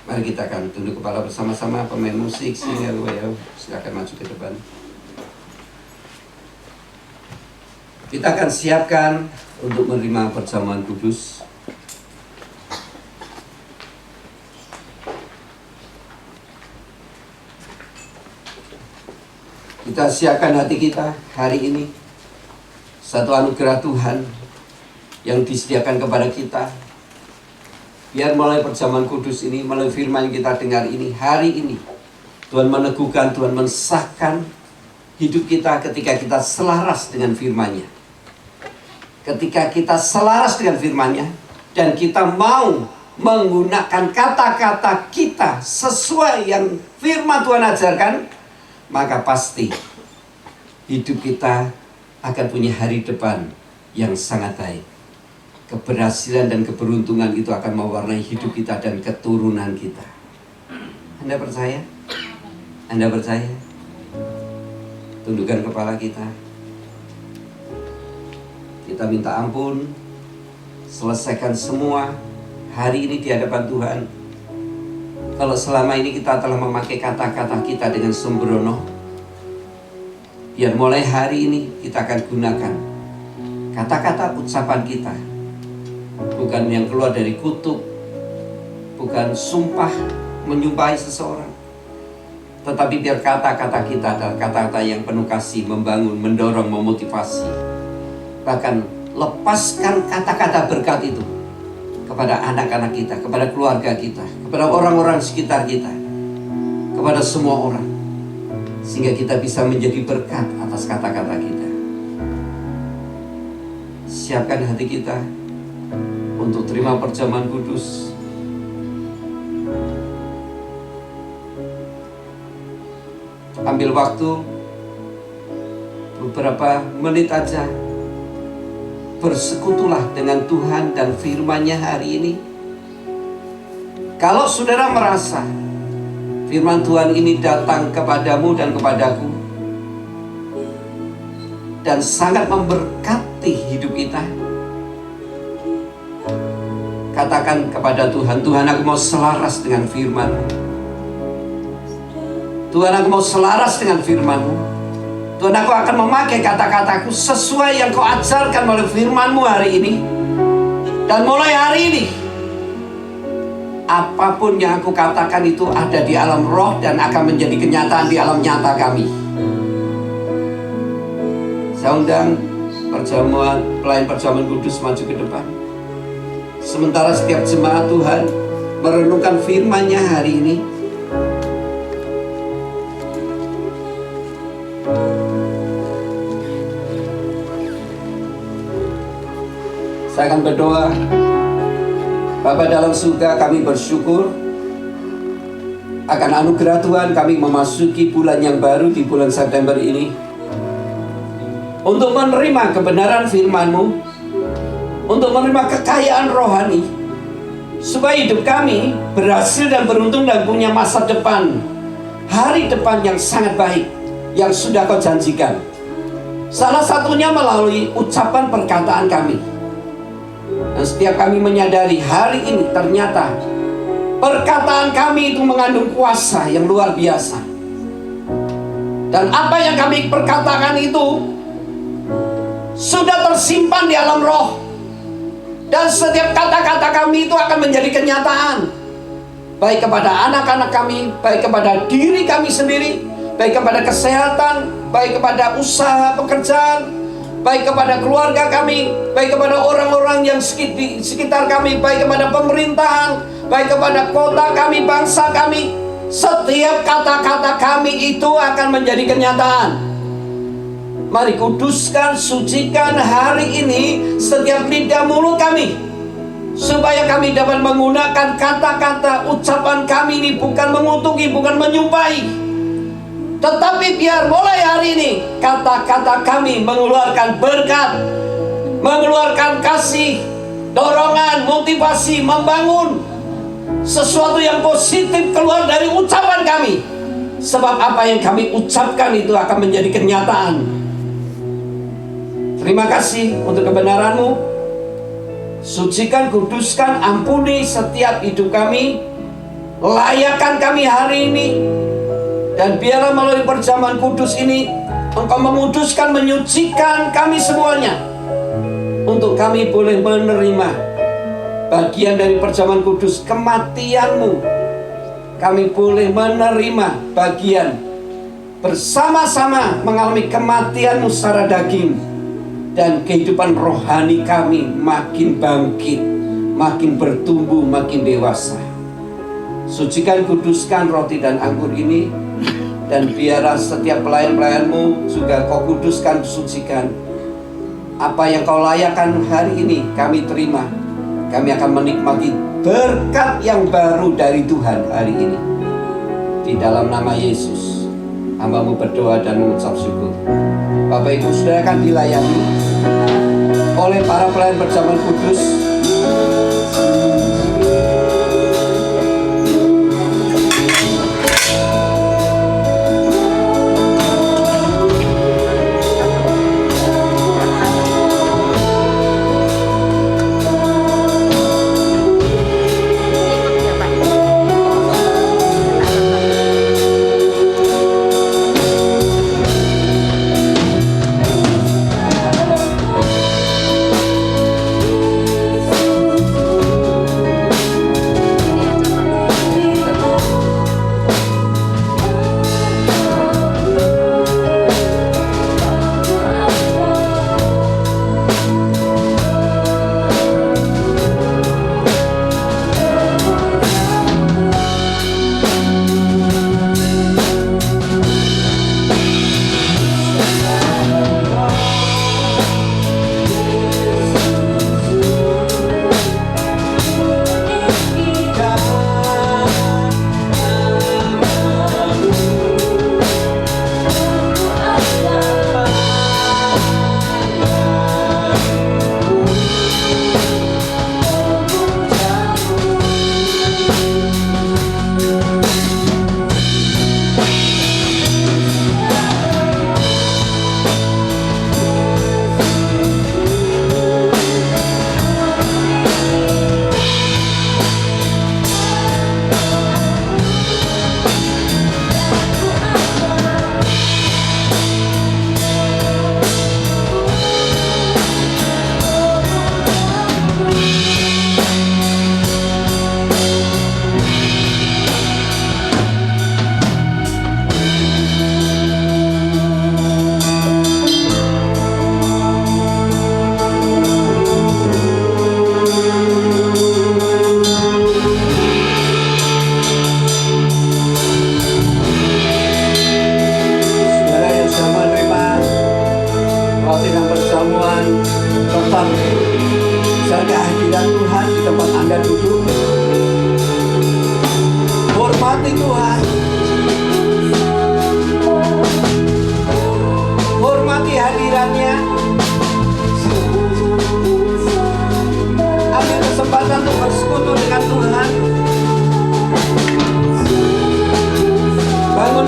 Mari kita akan tunduk kepala bersama-sama. Pemain musik sini, silakan maju ke depan. Kita akan siapkan untuk menerima perjamuan kudus. Kita siapkan hati kita hari ini. Satu anugerah Tuhan yang disediakan kepada kita. Biar mulai perjamuan kudus ini, melalui firman yang kita dengar ini, hari ini Tuhan meneguhkan, Tuhan mensahkan hidup kita ketika kita selaras dengan firman-Nya. Ketika kita selaras dengan firman-Nya dan kita mau menggunakan kata-kata kita sesuai yang firman Tuhan ajarkan, maka pasti hidup kita akan punya hari depan yang sangat baik. Keberhasilan dan keberuntungan itu akan mewarnai hidup kita dan keturunan kita. Anda percaya? Anda percaya? Tundukkan kepala kita. Kita minta ampun. Selesaikan semua hari ini di hadapan Tuhan. Kalau selama ini kita telah memakai kata-kata kita dengan sembrono, biar mulai hari ini kita akan gunakan kata-kata ucapan kita, bukan yang keluar dari kutuk, bukan sumpah menyumpahi seseorang, tetapi biar kata-kata kita adalah kata-kata yang penuh kasih, membangun, mendorong, memotivasi. Bahkan lepaskan kata-kata berkat itu kepada anak-anak kita, kepada keluarga kita, kepada orang-orang sekitar kita, kepada semua orang, sehingga kita bisa menjadi berkat atas kata-kata kita. Siapkan hati kita untuk terima perjamuan kudus. Ambil waktu beberapa menit aja, bersekutulah dengan Tuhan dan firman-Nya hari ini. Kalau saudara merasa firman Tuhan ini datang kepadamu dan kepadaku dan sangat memberkati hidup kita, katakan kepada Tuhan, Tuhan, aku mau selaras dengan firman-Mu. Tuhan, aku mau selaras dengan firman-Mu. Tuhan, aku akan memakai kata-kataku sesuai yang Kau ajarkan melalui firman-Mu hari ini. Dan mulai hari ini, apapun yang aku katakan itu ada di alam roh dan akan menjadi kenyataan di alam nyata kami. Saya undang pelayan perjamuan kudus maju ke depan. Sementara setiap jemaat Tuhan merenungkan firman-Nya hari ini, saya akan berdoa. Bapa dalam surga, kami bersyukur akan anugerah Tuhan. Kami memasuki bulan yang baru di bulan September ini untuk menerima kebenaran firman-Mu, untuk menerima kekayaan rohani, supaya hidup kami berhasil dan beruntung dan punya masa depan, hari depan yang sangat baik yang sudah Kau janjikan. Salah satunya melalui ucapan perkataan kami. Dan setiap kami menyadari hari ini ternyata perkataan kami itu mengandung kuasa yang luar biasa. Dan apa yang kami perkatakan itu sudah tersimpan di alam roh. Dan setiap kata-kata kami itu akan menjadi kenyataan. Baik kepada anak-anak kami, baik kepada diri kami sendiri, baik kepada kesehatan, baik kepada usaha pekerjaan, baik kepada keluarga kami, baik kepada orang-orang yang di sekitar kami, baik kepada pemerintahan, baik kepada kota kami, bangsa kami. Setiap kata-kata kami itu akan menjadi kenyataan. Mari kuduskan, sucikan hari ini setiap lidah mulut kami, supaya kami dapat menggunakan kata-kata ucapan kami ini bukan mengutuki, bukan menyumpahi, tetapi biar mulai hari ini kata-kata kami mengeluarkan berkat, mengeluarkan kasih, dorongan, motivasi, membangun sesuatu yang positif keluar dari ucapan kami. Sebab apa yang kami ucapkan itu akan menjadi kenyataan. Terima kasih untuk kebenaran-Mu. Sucikan, kuduskan, ampuni setiap hidup kami, layakkan kami hari ini. Dan biarlah melalui perjamuan kudus ini Engkau menguduskan, menyucikan kami semuanya, untuk kami boleh menerima bagian dari perjamuan kudus kematian-Mu. Kami boleh menerima bagian bersama-sama mengalami kematian-Mu secara daging. Dan kehidupan rohani kami makin bangkit, makin bertumbuh, makin dewasa. Sucikan, kuduskan roti dan anggur ini. Dan biarlah setiap pelayan-pelayan-Mu juga Kau kuduskan, sucikan. Apa yang Kau layakkan hari ini kami terima. Kami akan menikmati berkat yang baru dari Tuhan hari ini. Di dalam nama Yesus hamba-Mu berdoa dan mengucap syukur. Bapak Ibu Saudara akan dilayani oleh para pelayan perjamuan kudus.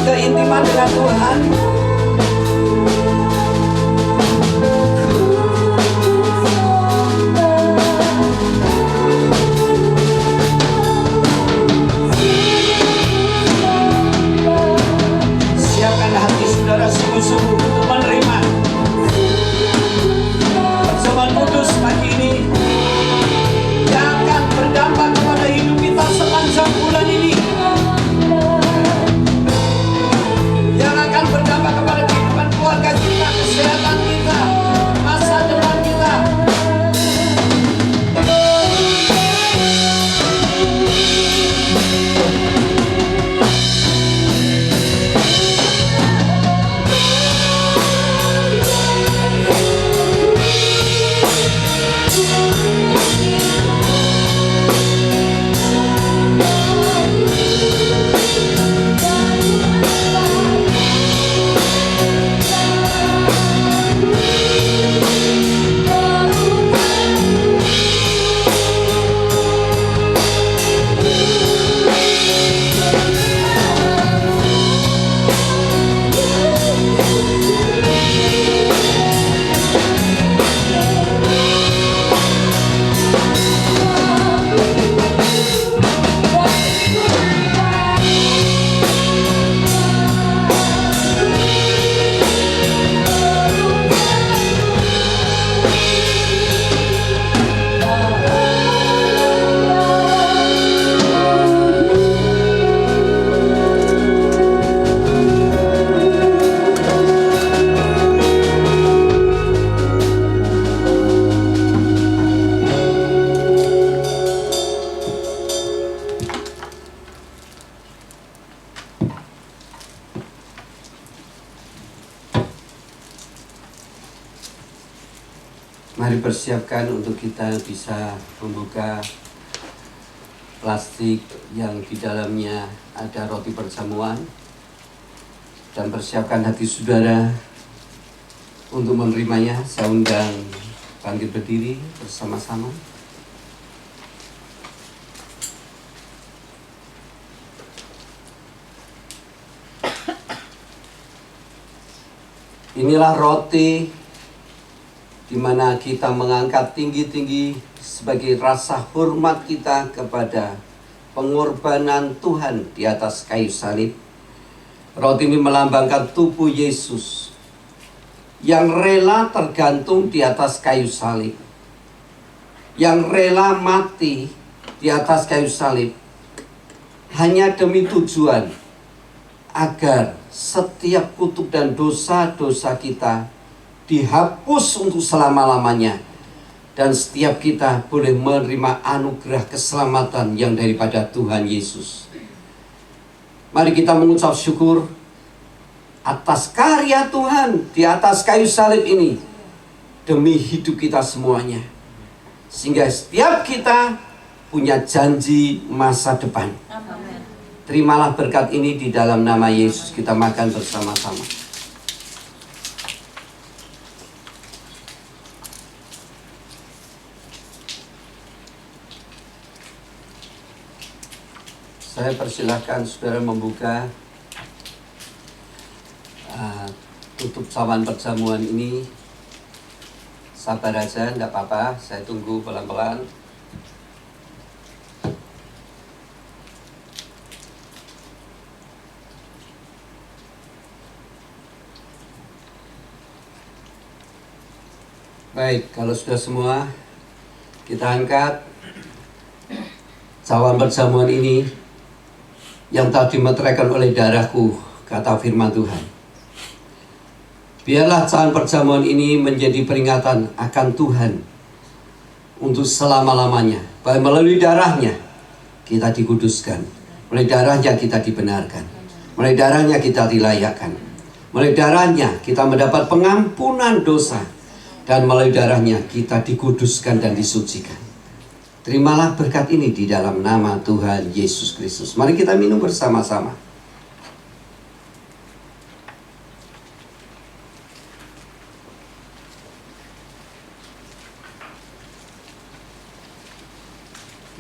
Keintiman dengan Tuhan. Mari persiapkan untuk kita bisa membuka plastik yang di dalamnya ada roti perjamuan. Dan persiapkan hati saudara untuk menerimanya. Saya undang bangkit berdiri bersama-sama. Inilah roti di mana kita mengangkat tinggi-tinggi sebagai rasa hormat kita kepada pengorbanan Tuhan di atas kayu salib. Roti ini melambangkan tubuh Yesus yang rela tergantung di atas kayu salib, yang rela mati di atas kayu salib hanya demi tujuan agar setiap kutuk dan dosa-dosa kita dihapus untuk selama-lamanya, dan setiap kita boleh menerima anugerah keselamatan yang daripada Tuhan Yesus. Mari kita mengucap syukur atas karya Tuhan di atas kayu salib ini demi hidup kita semuanya, sehingga setiap kita punya janji masa depan. Terimalah berkat ini di dalam nama Yesus. Kita makan bersama-sama. Saya persilahkan saudara membuka tutup cawan perjamuan ini. Sabar aja, enggak apa-apa. Saya tunggu pelan-pelan. Baik, kalau sudah semua, kita angkat cawan perjamuan ini yang telah dimeteraikan oleh darahku, kata firman Tuhan. Biarlah cawan perjamuan ini menjadi peringatan akan Tuhan untuk selama-lamanya. Bahwa melalui darahnya kita dikuduskan, melalui darahnya kita dibenarkan, melalui darahnya kita dilayakkan, melalui darahnya kita mendapat pengampunan dosa, dan melalui darahnya kita dikuduskan dan disucikan. Terimalah berkat ini di dalam nama Tuhan Yesus Kristus. Mari kita minum bersama-sama.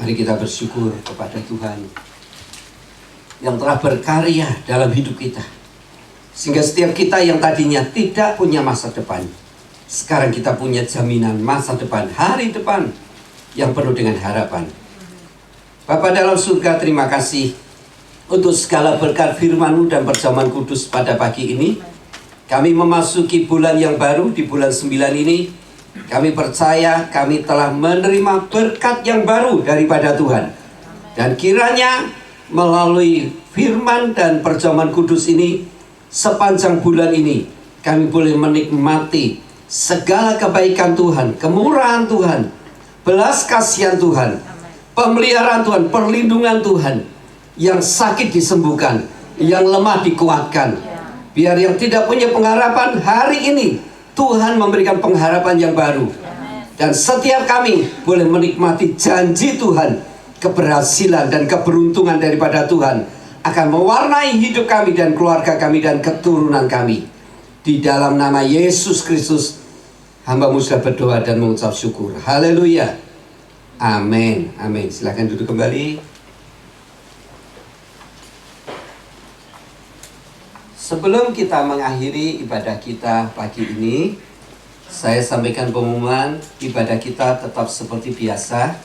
Mari kita bersyukur kepada Tuhan yang telah berkarya dalam hidup kita, sehingga setiap kita yang tadinya tidak punya masa depan, sekarang kita punya jaminan masa depan, hari depan yang penuh dengan harapan. Bapa dalam surga, terima kasih untuk segala berkat firman-Mu dan perjamuan kudus pada pagi ini. Kami memasuki bulan yang baru, di bulan 9 ini. Kami percaya kami telah menerima berkat yang baru daripada Tuhan. Dan kiranya melalui firman dan perjamuan kudus ini, sepanjang bulan ini, kami boleh menikmati segala kebaikan Tuhan, kemurahan Tuhan, belas kasihan Tuhan, pemeliharaan Tuhan, perlindungan Tuhan. Yang sakit disembuhkan, yang lemah dikuatkan. Biar yang tidak punya pengharapan, hari ini Tuhan memberikan pengharapan yang baru. Dan setiap kami boleh menikmati janji Tuhan, keberhasilan dan keberuntungan daripada Tuhan akan mewarnai hidup kami dan keluarga kami dan keturunan kami. Di dalam nama Yesus Kristus, hamba-Mu sudah berdoa dan mengucap syukur. Haleluya. Amin. Amin. Silakan duduk kembali. Sebelum kita mengakhiri ibadah kita pagi ini, saya sampaikan pengumuman ibadah kita tetap seperti biasa,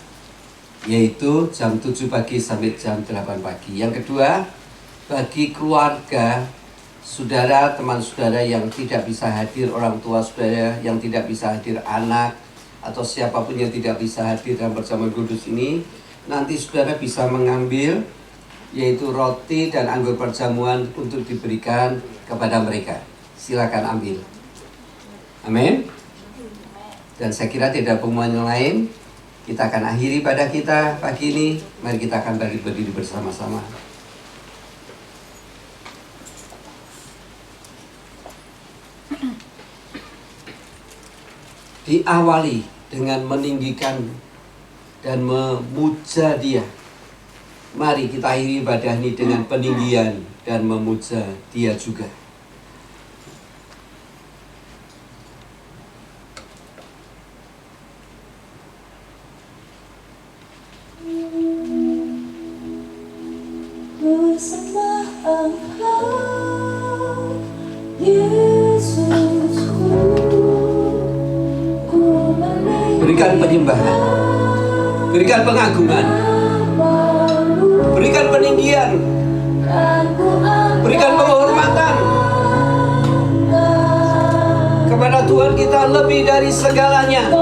yaitu jam 7 pagi sampai jam 8 pagi. Yang kedua, bagi keluarga, saudara, teman saudara yang tidak bisa hadir, orang tua saudara yang tidak bisa hadir, anak, atau siapapun yang tidak bisa hadir dalam perjamuan kudus ini, nanti saudara bisa mengambil, yaitu roti dan anggur perjamuan untuk diberikan kepada mereka. Silakan ambil. Amin. Dan saya kira tidak ada pengumuman yang lain. Kita akan akhiri pada kita pagi ini. Mari kita akan berdiri bersama-sama. Diawali dengan meninggikan dan memuja Dia. Mari kita akhiri ibadah ini dengan peninggian dan memuja Dia juga. Ku sembah Engkau, Yesusku. Ku Berikan penyembahan, berikan pengagungan, berikan peninggian, berikan penghormatan kepada Tuhan kita lebih dari segalanya.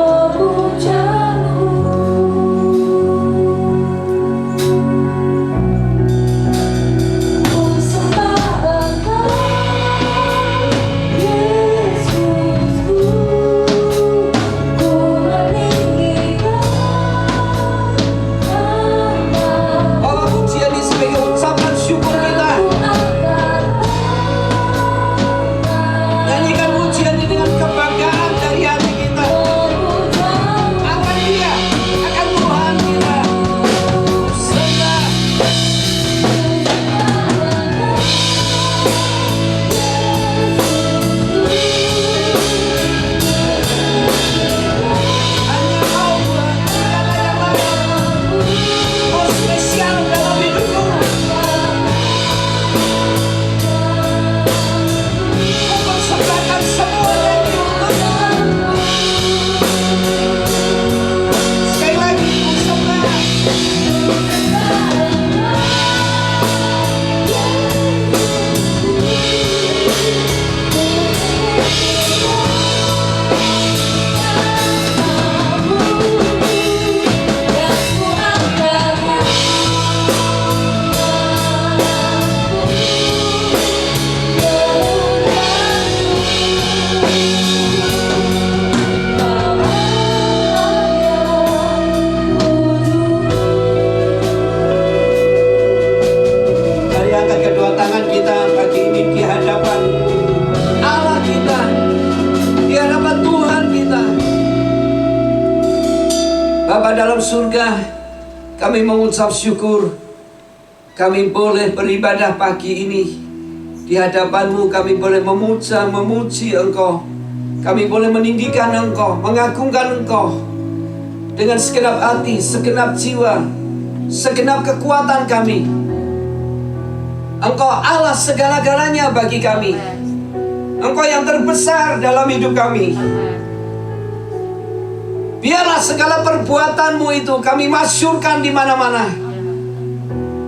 Bapa dalam surga, kami mengucap syukur kami boleh beribadah pagi ini di hadapan-Mu. Kami boleh memuja, memuji Engkau, kami boleh meninggikan Engkau, mengagungkan Engkau dengan segenap hati, segenap jiwa, segenap kekuatan kami. Engkau Allah segala-galanya bagi kami. Engkau yang terbesar dalam hidup kami. Biarlah segala perbuatan-Mu itu kami masyhurkan di mana-mana.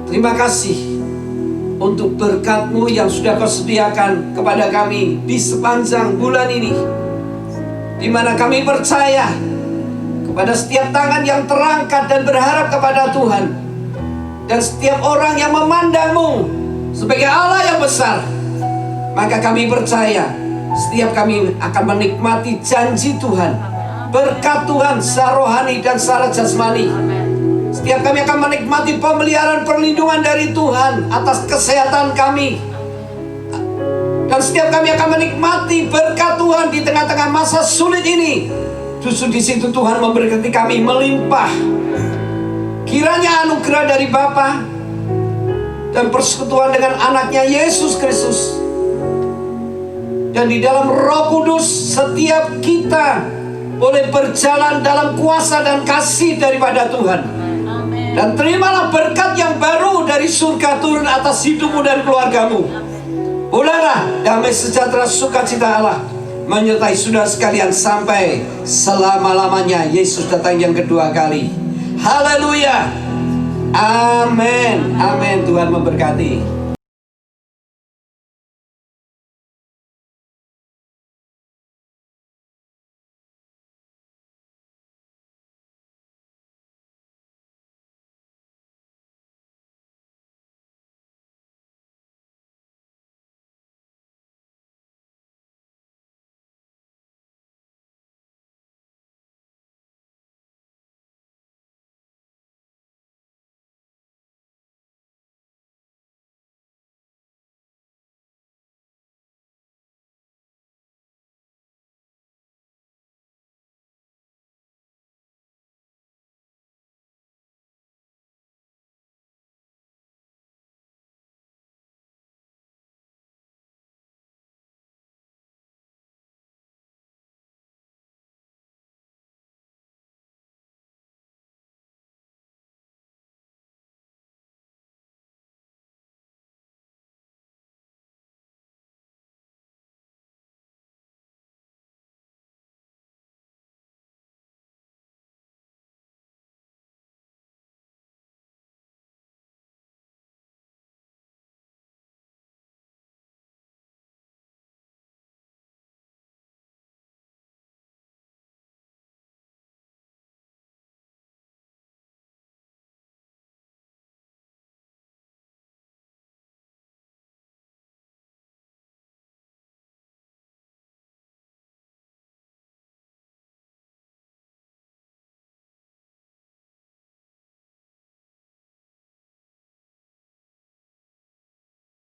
Terima kasih untuk berkat-Mu yang sudah Kau sediakan kepada kami di sepanjang bulan ini, di mana kami percaya kepada setiap tangan yang terangkat dan berharap kepada Tuhan, dan setiap orang yang memandang-Mu sebagai Allah yang besar. Maka kami percaya setiap kami akan menikmati janji Tuhan, berkat Tuhan secara rohani dan secara jasmani. Setiap kami akan menikmati pemeliharaan perlindungan dari Tuhan atas kesehatan kami. Dan setiap kami akan menikmati berkat Tuhan di tengah-tengah masa sulit ini. Justru di situ Tuhan memberkati kami melimpah. Kiranya anugerah dari Bapa dan persekutuan dengan anaknya Yesus Kristus, dan di dalam Roh Kudus setiap kita boleh berjalan dalam kuasa dan kasih daripada Tuhan. Amen. Dan terimalah berkat yang baru dari surga turun atas hidupmu dan keluargamu. Bolehlah damai sejahtera sukacita Allah menyertai saudara sekalian sampai selama-lamanya Yesus datang yang kedua kali. Haleluya. Amin. Amin. Tuhan memberkati.